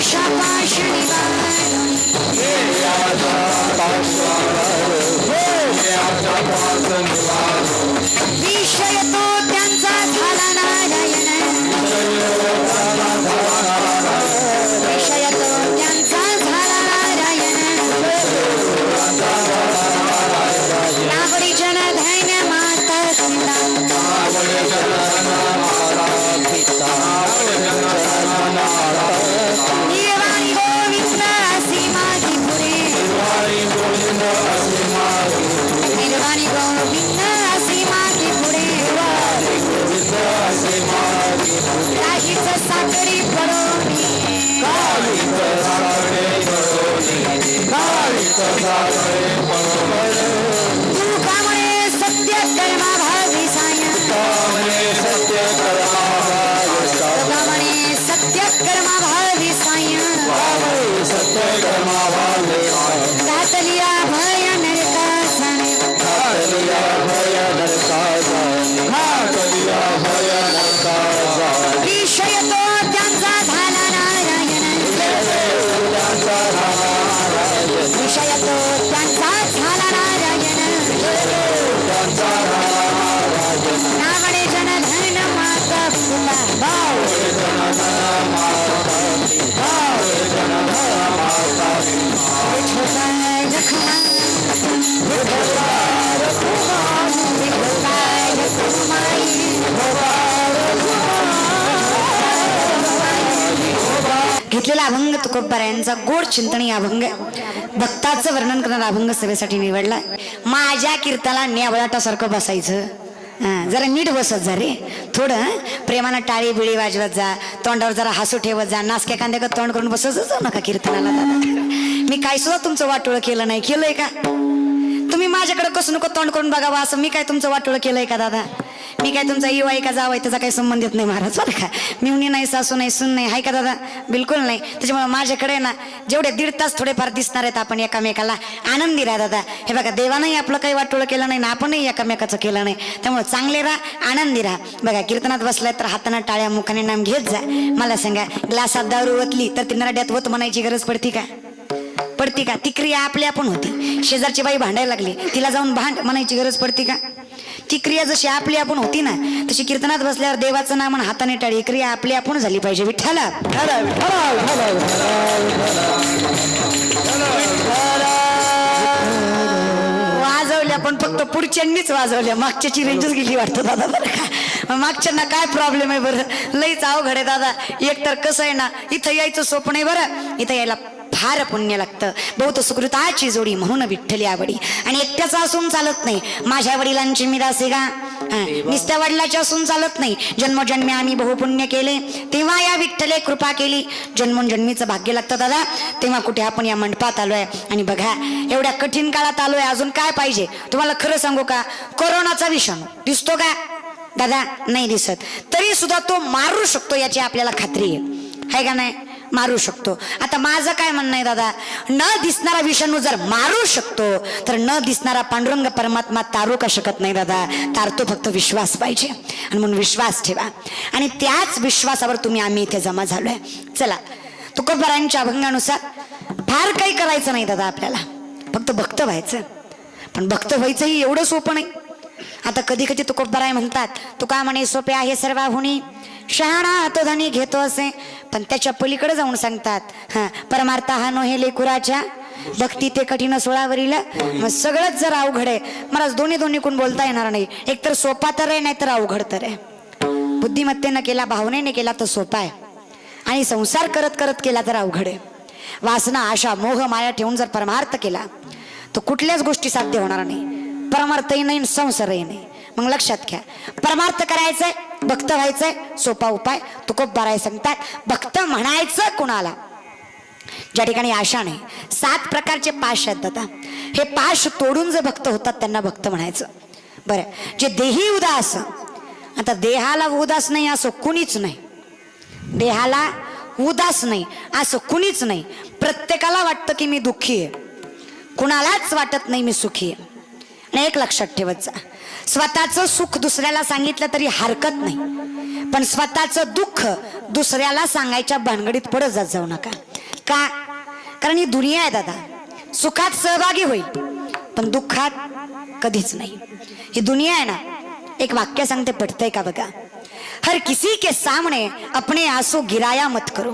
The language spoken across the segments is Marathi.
शापाश निवारण विषय तो त्यांचा झाला नारायण विषय तो त्यांचा झाला नारायण नावडी जन धैर्य माता निर्वाणी गोविंद असी माझी पुरे निर्वाणी गोविंद असी माझी पुरे काहीच साखरी पडोनी दुःखामुळे सत्य कर्मा भावी साय दुःखामुळे सत्य कर्मा भावी साय घातलिया भय नरकासने विषय तो त्यांचा झाला नारायण विषय तो त्यांचा झाला नारायण नावडे जन धन माता फुला घेतलेला अभंग तुकोबारायांचा गोड चिंतनी अभंग भक्ताचं वर्णन करणारा अभंग सभेसाठी निवडला. माझ्या कीर्तनाला नेवळाटासारखं बसायचं. जरा नीट बसत जा रे, थोडं प्रेमानं टाळी बिळी वाजवत जा, तोंडावर जरा हसू ठेवत जा, नासक्या कांद्यागत तोंड करून बसत जाऊ नका कीर्तनाला. दादा मी काय सुद्धा तुमचं वाटोळं केलं नाही. केलंय का तुम्ही माझ्याकडे कसं नको तोंड करून बघावं असं मी काय तुमचं वाटोळं केलंय का दादा? मी काय तुमचा इवाई का जावाय त्याचा काही संबंध येत नाही महाराज बरं का. मिवणी नाही, सासू नाही, सून नाही, हाय का दादा? बिलकुल नाही. त्याच्यामुळे माझ्याकडे ना जेवढे 1.5 तास थोडेफार दिसणार आहेत आपण एकामेकाला आनंदी राहा दादा. हे बघा देवानंही आपलं काही वाटोळं केलं नाही ना आपणही एकामेकाचं केलं नाही. त्यामुळे चांगले राहा, आनंदी राहा. बघा कीर्तनात बसलाय तर हाताने टाळ्या मुखाने नाम घेत जा. मला सांगा ग्लासात दारू ओतली तर ती नरड्यात वत म्हणायची गरज पडती का? पडती का? ती क्रिया आपल्या आपण होती. शेजारची बाई भांडायला लागली तिला जाऊन भांड म्हणायची गरज पडती का? ती क्रिया जशी आपली आपण होती ना तशी कीर्तनात बसल्यावर देवाचं नाम आणि हाताने टाळी क्रिया आपली आपण झाली पाहिजे. विठ्ठला वाजवल्या पण फक्त पुढच्यांनीच वाजवल्या, मागच्याची रेंजच गेली वाटतं दादा बरं का. मागच्यांना काय प्रॉब्लेम आहे बरं? लईच अवघड आहे दादा. एक तर कसं आहे ना इथं यायचं सोपं नाही बरं, इथं यायला फार पुण्य लागतं. बहुत सुकृताची जोडी म्हणून विठ्ठली आवडी. आणि एकट्याचं असून चालत नाही. माझ्या वडिलांची मी दासी का निस्त्या वडिलाच्या असून चालत नाही. जन्मोजन्मी आम्ही बहुपुण्य केले तेव्हा या विठ्ठले कृपा केली. जन्मोजन्मीचं भाग्य लागतं दादा. तेव्हा कुठे आपण या मंडपात आलोय. आणि बघा एवढ्या कठीण काळात आलोय, अजून काय पाहिजे तुम्हाला? खरं सांगू का, कोरोनाचा विषाणू दिसतो का दादा? नाही दिसत. तरी सुद्धा तो मारू शकतो याची आपल्याला खात्री आहे का नाही? मारू शकतो. आता माझं काय म्हणणं आहे दादा, न दिसणारा विषाणू जर मारू शकतो तर न दिसणारा पांडुरंग परमात्मा तारू का शकत नाही दादा? तारतो फक्त विश्वास पाहिजे. आणि म्हणून विश्वास ठेवा. आणि त्याच विश्वासावर तुम्ही आम्ही इथे जमा झालोय. चला तुकोबारायांच्या अभंगानुसार फार काही करायचं नाही दादा आपल्याला, फक्त भक्त व्हायचं. पण भक्त व्हायचंही एवढं सोपं नाही. आता कधी कधी तुकोबाराय म्हणतात तुका म्हणे सोपे आहे सर्वाहुनी शहाणा तो धनी घेतो असे, पण त्याच्या पलीकडे जाऊन सांगतात परमार्थ हा नो हे लेकुराच्या भक्ती ते कठीण सोळावरील. मग सगळंच जर अवघड आहे महाराज, दोन्ही कोण बोलता येणार नाही. एक तर सोपा तर आहे, नाही तर अवघड तर आहे. बुद्धिमत्तेनं केला, भावनेने केला तर सोपा आहे, आणि संसार करत करत केला तर अवघड आहे. वासना आशा मोह माया ठेवून जर परमार्थ केला तर कुठल्याच गोष्टी साध्य होणार नाही. परमार्थही नाही, संसारही नाही. मग लक्षात घ्या, परमार्थ करायचंय, भक्त व्हायचंय, सोपा उपाय तुकोबाराय सांगतात. भक्त म्हणायचं कुणाला? ज्या ठिकाणी आशा नाही. 7 प्रकारचे पाश आहेत दादा. हे पाश तोडून जे भक्त होतात त्यांना भक्त म्हणायचं. बरं, जे देही उदास, आता देहाला उदास नाही असं कुणीच नाही. देहाला उदास नाही असं कुणीच नाही. प्रत्येकाला वाटतं की मी दुःखी आहे, कुणालाच वाटत नाही मी सुखी आहे. आणि एक लक्षात ठेवत जा, स्वतःचं सुख दुसऱ्याला सांगितलं तरी हरकत नाही, पण स्वतःचं दुःख दुसऱ्याला सांगायच्या भानगडीत पडत जाऊ नका. का? कारण ही दुनिया आहे दादा, सुखात सहभागी होईल पण दुःखात कधीच नाही. ही दुनिया आहे ना, एक वाक्य सांगते, पटतंय का बघा. हर किसी के सामने अपने आंसू गिराया मत करो,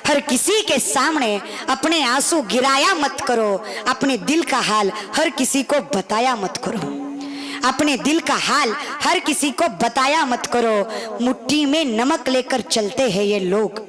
हर किसी के सामने अपने आंसू गिराया मत करो, अपने दिल का हाल हर किसी को बताया मत करो, अपने दिल का हाल हर किसी को बताया मत करो. मुट्ठी में नमक लेकर चलते हैं ये लोग,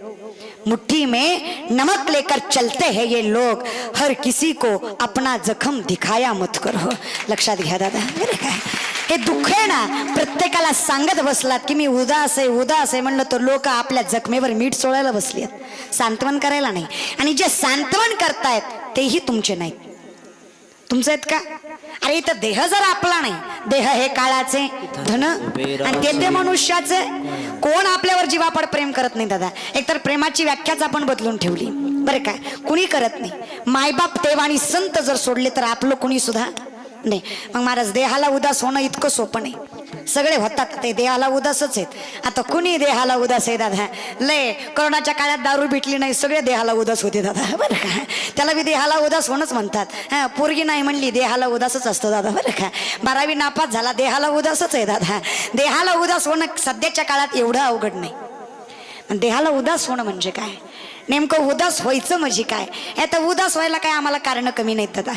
मुट्ठी में नमक लेकर चलते हैं ये लोग, हर किसी को अपना जखम दिखाया मत करो. लक्षात घ्या दादा, बरं काय. हे दुःख आहे ना, प्रत्येकाला सांगत बसलात की मी उदास आहे उदास आहे म्हणलं तर लोक आपल्या जखमेवर मीठ चोळायला बसली आहेत, सांत्वन करायला नाही. आणि जे सांत्वन करतायत तेही तुमचे नाहीत, तुमचे आहेत का? अरे इथं देह जर आपला नाही, देह हे काळाचे धन आणि ते मनुष्याचे. कोण आपल्यावर जीवापड प्रेम करत नाही दादा. एकतर प्रेमाची व्याख्याच आपण बदलून ठेवली, बरं काय. कुणी करत नाही. मायबाप देव आणि संत जर सोडले तर आपलं कुणी सुद्धा नाही. मग महाराज देहाला उदास होणं इतकं सोपं नाही. सगळे होतात ते देहाला उदासच आहेत. आता कुणी देहाला उदास आहे दादा? लय कोरोनाच्या काळात दारू भेटली नाही, सगळे देहाला उदास होते दादा, बरं का. त्याला बी देहाला उदास होणंच म्हणतात. हा, पोरगी नाही म्हणली देहाला उदासच असतं दादा, बरं का. 12वी नापास झाला देहाला उदासच आहे दादा. देहाला उदास होणं सध्याच्या काळात एवढं अवघड नाही. पण देहाला उदास होणं म्हणजे काय? नेमकं उदास व्हायचं म्हणजे काय? आता उदास व्हायला काय आम्हाला कारण कमी नाहीत दादा,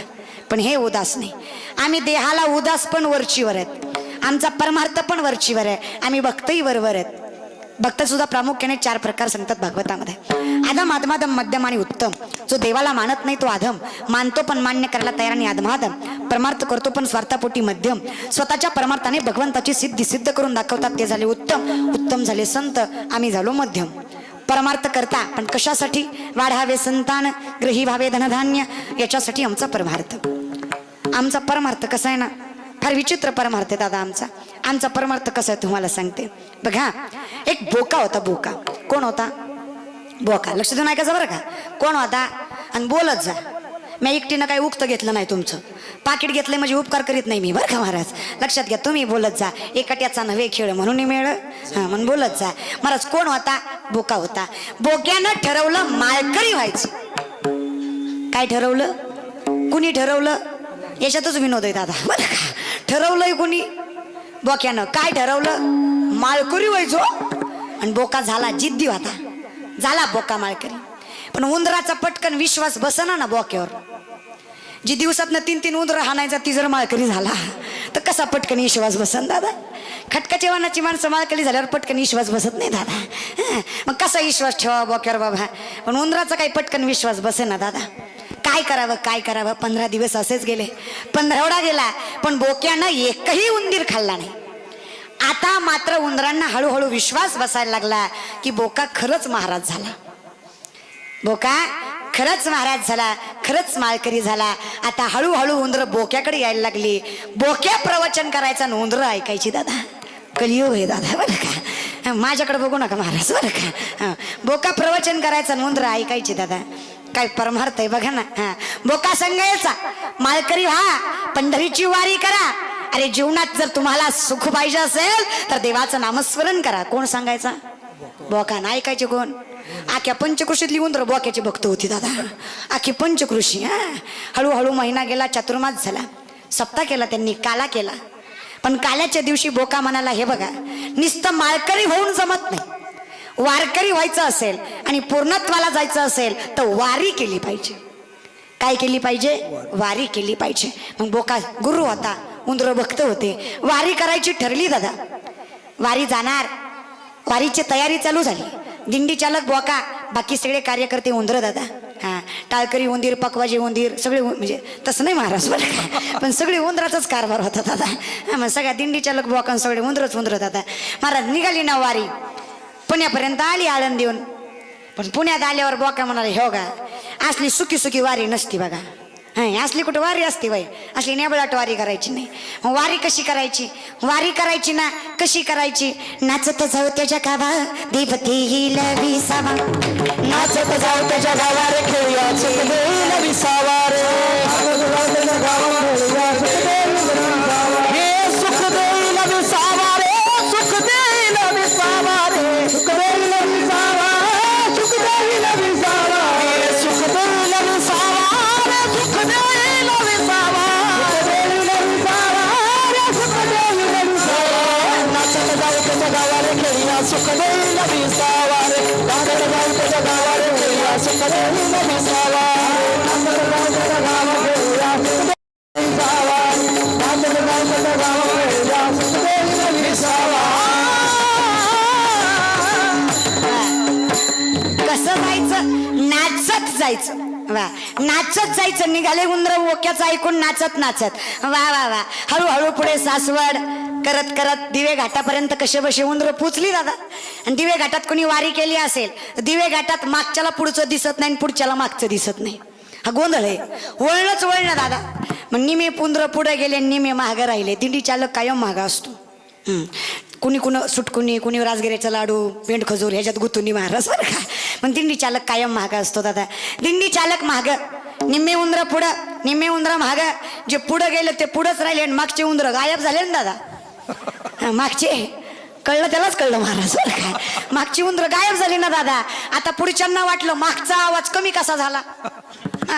पण हे उदास नाही. आम्ही देहाला उदास पण वरचीवर आहेत, आमचा परमार्थ पण वरचीवर आहे. आम्ही भक्तही वरवर आहेत. भक्त सुद्धा प्रामुख्याने 4 प्रकार सांगतात भागवतामध्ये. आदम, आदमादम, मध्यम आणि उत्तम. जो देवाला मानत नाही तो आधम, मानतो पण मान्य करायला तयार आणि आदमादम. परमार्थ करतो पण स्वार्थापोटी मध्यम. स्वतःच्या परमार्थाने भगवंताची सिद्धी सिद्ध करून दाखवतात ते झाले उत्तम. उत्तम झाले संत, आम्ही झालो मध्यम. परमार्थ करता पण कशासाठी? वाढावे संतान, ग्रही व्हावे धनधान्य, याच्यासाठी आमचा परमार्थ. आमचा परमार्थ कसा आहे ना, फार विचित्र परमार्थ आहे दादा आमचा. आमचा परमार्थ कसा आहे तुम्हाला सांगते बघा. एक बोका होता, बोका. कोण होता? बोका. लक्ष देऊन ऐकायचं बरं का. कोण होता? आणि बोलत जा. मी एकटीनं काही उक्त घेतलं नाही, तुमचं पाकिट घेतलंय म्हणजे उपकार करीत नाही मी, बरं का महाराज. लक्षात घ्या, तुम्ही बोलत जा. एकट्याचा नव्हे खेळ म्हणून मेळ, हा म्हणून बोलत जा. महाराज कोण होता? बोका होता. बोक्यानं ठरवलं माळकरी व्हायचं. काय ठरवलं? कुणी ठरवलं? याच्यातच विनोद आहे दादा, बरं का. ठरवलंय कुणी? बोक्यानं. काय ठरवलं? माळकरी व्हायचो. आणि बोका झाला जिद्दी होता, झाला बोका माळकरी. पण उंदराचा पटकन विश्वास बसना ना बोक्यावर. जी दिवसातनं 3-3 उंदर हाणायचा ती जर माळकरी झाला तर कसा पटकन विश्वास बसन दादा? खटकाच्या वाहनाची माणसं माळकरी झाल्यावर पटकन विश्वास बसत नाही दादा. मग कसा विश्वास ठेवा बोक्यावर बाबा? पण उंदराचा काही पटकन विश्वास बसे ना दादा. काय करावं काय करावं? 15 दिवस असेच गेले. 15वडा गेला पण बोक्यानं एकही उंदीर खाल्ला नाही. आता मात्र उंदरांना हळूहळू विश्वास बसायला लागला की बोका खरंच महाराज झाला. बोका खरंच महाराज झाला, खरंच माळकरी झाला. आता हळूहळू उंदर बोक्याकडे यायला लागली. बोक्या प्रवचन करायचा आणि उंदर ऐकायची दादा. कलियुग आहे दादा, बरं का. माझ्याकडे बघू नका महाराज, बरं का. बोका प्रवचन करायचा आणि उंदर ऐकायची दादा. काय परमार्थ आहे बघा ना. बोका संगायचा माळकरी व्हा, पंढरीची वारी करा. अरे जीवनात जर तुम्हाला सुख पाहिजे असेल तर देवाचं नामस्मरण करा. कोण सांगायचा? बोका. ना ऐकायचे कोण? आख्या पंचकृषीतली उंदर बोक्याची भक्त होती दादा. आखी पंचकृषी. हळूहळू महिना गेला, चातुर्मास झाला, सप्ताह केला त्यांनी, काला केला. पण काल्याच्या दिवशी बोका म्हणाला, हे बघा, नुसतं माळकरी होऊन जमत नाही. वारकरी व्हायचं असेल आणि पूर्णत्वाला जायचं असेल तर वारी केली पाहिजे. काय केली पाहिजे? वारी केली पाहिजे. मग बोका गुरु होता, उंदर भक्त होते. वारी करायची ठरली दादा. वारी जाणार, वारीची तयारी चालू झाली. दिंडी चालक बोका, बाकी सगळे कार्यकर्ते उंदर दादा. टाळकरी उंदीर, पकवाजी उंदीर, सगळे म्हणजे तसं नाही महाराज, बरं का. पण सगळे उंदराचाच कारभार होता दादा. मग सगळ्या दिंडी चालक बोका सगळे उंदरच उंदर दादा. महाराज निघाली ना वारी, पुण्यापर्यंत आली आळंदीहून. पण पुण्यात आल्यावर बोका म्हणाले, हो का असली सुकी सुकी वारी नसती बघा. असली कुठं वारी असते बाई? असली नेबळाट वारी करायची नाही. वारी कशी करायची? वारी करायची ना कशी करायची? नाचत जाऊ त्याच्या गावा देवते विसावा, नाचत जाऊ त्याच्या गावा रे खेळूया विसावा रे. हे सुख देईल विसावा रे, सुख देईल विसावा रे, सुख देईल विसावा, सुख देईल विसावा, सुख त्याच्या गावाला खेळूया सुख देईल विसावा रे नांदडगाव त्याच्या गावाला खेळूया सुख देईल विसावा नांदडगाव त्याच्या गावाला खेळूया सुख देईल विसावा नांदडगाव त्याच्या गावाला खेळूया सुख देईल विसावा कसं जायचं नाचत जायचं वा नाचत जायचं निघाले उंदर ओक्याचं ऐकून नाचत नाचत वा वा वा हळूहळू पुढे सासवड करत करत दिवे घाटापर्यंत कसे बसे उंदर पोचली दादा आणि दिवे घाटात कोणी वारी केली असेल दिवे घाटात मागच्याला पुढचं दिसत नाही आणि पुढच्याला मागचं दिसत नाही हा गोंधळ आहे वळणच वळण दादा मग निमे पुंद्र पुढे गेले निमे महाग राहिले दिंडी चालक कायम महागा असतो कुणी सुटकुनी कुणी राजगिऱ्याचा लाडू पेंड खजूर ह्याच्यात गुतुनी महाराज बरं का पण दिंडी चालक कायम महाग असतो दादा दिंडी चालक महाग निम्मे उंदर पुढं निम्मे उंदर महाग जे पुढं गेलं ते पुढंच राहिले आणि मागचे उंदर गायब झाले ना दादा मागचे कळलं त्यालाच कळलं महाराज बरं काय मागची उंदर गायब झाली ना दादा आता पुढच्यांना वाटलं मागचा आवाज कमी कसा झाला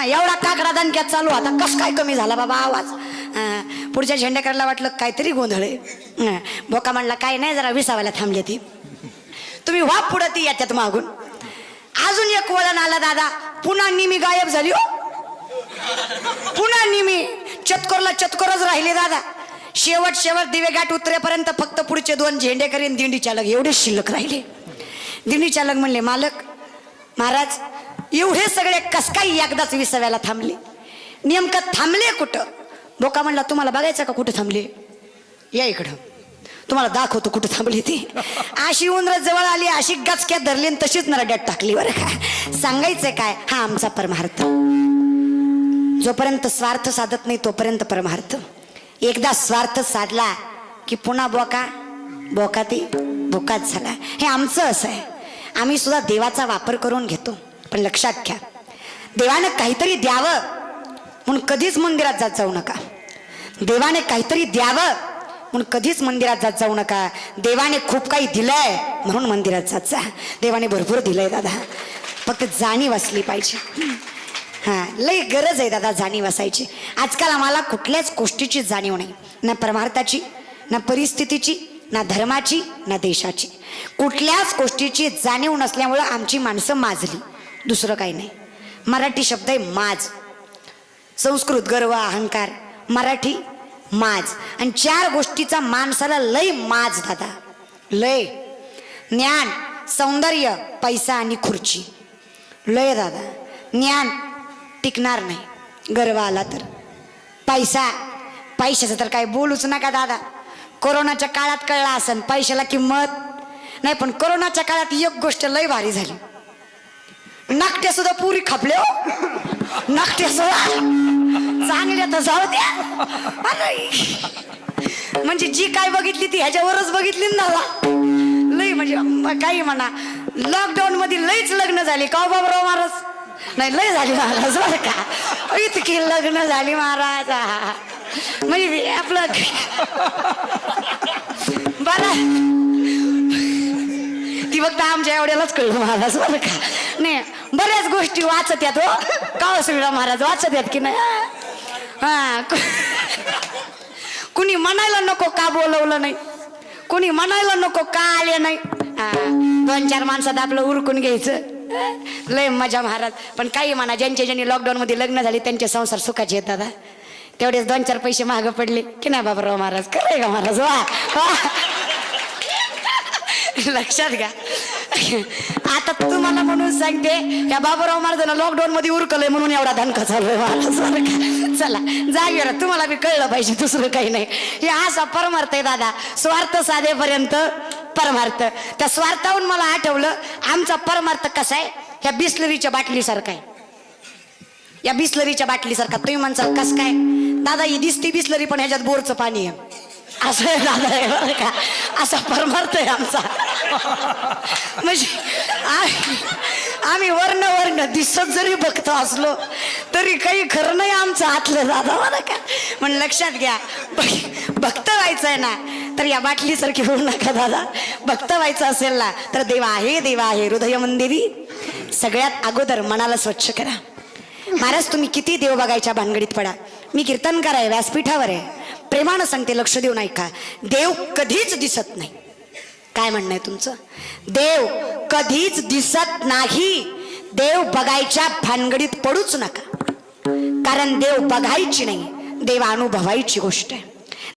एवढा काकडा दणक्यात चालू आता कस काय कमी झाला बाबा आवाज पुढच्या झेंडेकरला वाटलं काहीतरी गोंधळ आहे बोका म्हणला काय नाही जरा विसावायला थांबली ती तुम्ही व्हा पुढं ती याच्यात मागून अजून एक वळण आला दादा पुन्हा निमी गायब झाली हो पुन्हा निमी चतकोरला चतकोरच राहिले दादा शेवट दिवे घाट उतरेपर्यंत फक्त पुढचे 2 झेंडेकरी दिंडी चालक एवढे शिल्लक राहिले दिंडी चालक म्हणले मालक महाराज एवढे सगळे कस काही एकदाच विसाव्याला थांबले नेमकं थांबले कुठं बोका म्हणला तुम्हाला बघायचं का कुठं थांबले या इकडं तुम्हाला दाखवतो कुठं थांबली ती अशी उंदर जवळ आली अशी गचक्यात धरली आणि तशीच नरड्यात टाकली बरं का सांगायचंय काय हा आमचा परमार्थ जोपर्यंत स्वार्थ साधत नाही तोपर्यंत परमार्थ एकदा स्वार्थ साधला की पुन्हा बोका ती बोकाच झाला हे आमचं असं आहे आम्ही सुद्धा देवाचा वापर करून घेतो पण लक्षात घ्या देवानं काहीतरी द्यावं म्हणून कधीच मंदिरात जात जाऊ नका देवाने काहीतरी द्यावं म्हणून कधीच मंदिरात जात जाऊ नका देवाने खूप काही दिलंय म्हणून मंदिरात जात जा देवाने भरपूर दिलंय दादा फक्त जाणीव असली पाहिजे हां लई गरज आहे दादा जाणीव असायची आजकाल आम्हाला कुठल्याच गोष्टीची जाणीव नाही ना परमार्थाची ना परिस्थितीची ना धर्माची ना देशाची कुठल्याच गोष्टीची जाणीव नसल्यामुळं आमची माणसं माजली दुसरं काही नाही मराठी शब्द आहे माज संस्कृत गर्व अहंकार मराठी माज आणि 4 गोष्टीचा माणसाला लय माज दादा लय ज्ञान सौंदर्य पैसा आणि खुर्ची लय दादा ज्ञान टिकणार नाही गर्व आला तर पैशाचं तर काय बोलूच नका दादा कोरोनाच्या काळात कळला असन पैशाला किंमत नाही पण कोरोनाच्या काळात एक गोष्ट लय भारी झाली नाकट्या सुद्धा पुरी खापले हो नाकट्या सुद्धा चांगल्या तर जाऊ द्या म्हणजे जी काय बघितली ती ह्याच्यावरच बघितली ना लय म्हणजे काही म्हणा लॉकडाऊन मध्ये लयच लग्न झाली का बाबराव महाराज नाही लय झाली महाराज बरं का इतकी लग्न झाली महाराज म्हणजे आपलं बरं ती फक्त आमच्या एवढ्यालाच कळलं महाराज बरं का नाही बऱ्याच गोष्टी वाचत यात हो का श्रीराम महाराज वाचत यात की नाही हा कुणी म्हणायला नको का बोलवलं नाही कुणी म्हणायला नको का आले नाही 2-4 माणसात आपलं उरकून घ्यायचं लय मजा महाराज पण काही म्हणा ज्यांनी लॉकडाऊन मध्ये लग्न झाले त्यांचे संसार सुखाचे आहेत दादा तेवढेच 2-4 पैसे महाग पडले की नाही बाबराव महाराज खरंय का महाराज वा लक्षात घ्या आता तुम्हाला म्हणून सांगते या बाबूराव महाराजांना लॉकडाऊन मध्ये उरकलंय म्हणून एवढा धनका चालू आहे चला जागेवर तुम्हाला बी कळलं पाहिजे दुसरं काही नाही हे असा परमार्थ आहे दादा स्वार्थ साधेपर्यंत परमार्थ त्या स्वार्थाहून मला आठवलं आमचा परमार्थ कसा आहे ह्या बिस्लरीच्या बाटलीसारखा आहे या बिस्लरीच्या बाटलीसारखा तुम्ही म्हणसाल कस काय दादा ही दिसती बिस्लरी पण ह्याच्यात बोरचं पाणी आहे असं आहे दादा आहे बरं का असा परमार्थ आहे आमचा म्हणजे आम्ही वर्ण दिसत जरी बघतो असलो तरी काही खरं नाही आमचं हातलं दादा बरं का पण लक्षात घ्या भक्त व्हायचं आहे ना तर या बाटलीसारखी होऊ नका दादा भक्त व्हायचं असेल ना तर देवा आहे हृदय मंदिरी सगळ्यात अगोदर मनाला स्वच्छ करा महाराज तुम्ही किती देव बघायच्या भानगडीत पडा मी कीर्तनकार आहे व्यासपीठावर आहे प्रेमानं सांगते लक्ष देऊन ऐका देव कधीच दिसत नाही काय म्हणणं आहे तुमचं? देव कधीच दिसत नाही, देव बघायच्या भानगडीत पडूच नका, कारण देव बघायची नाही, देव अनुभवायची गोष्ट आहे.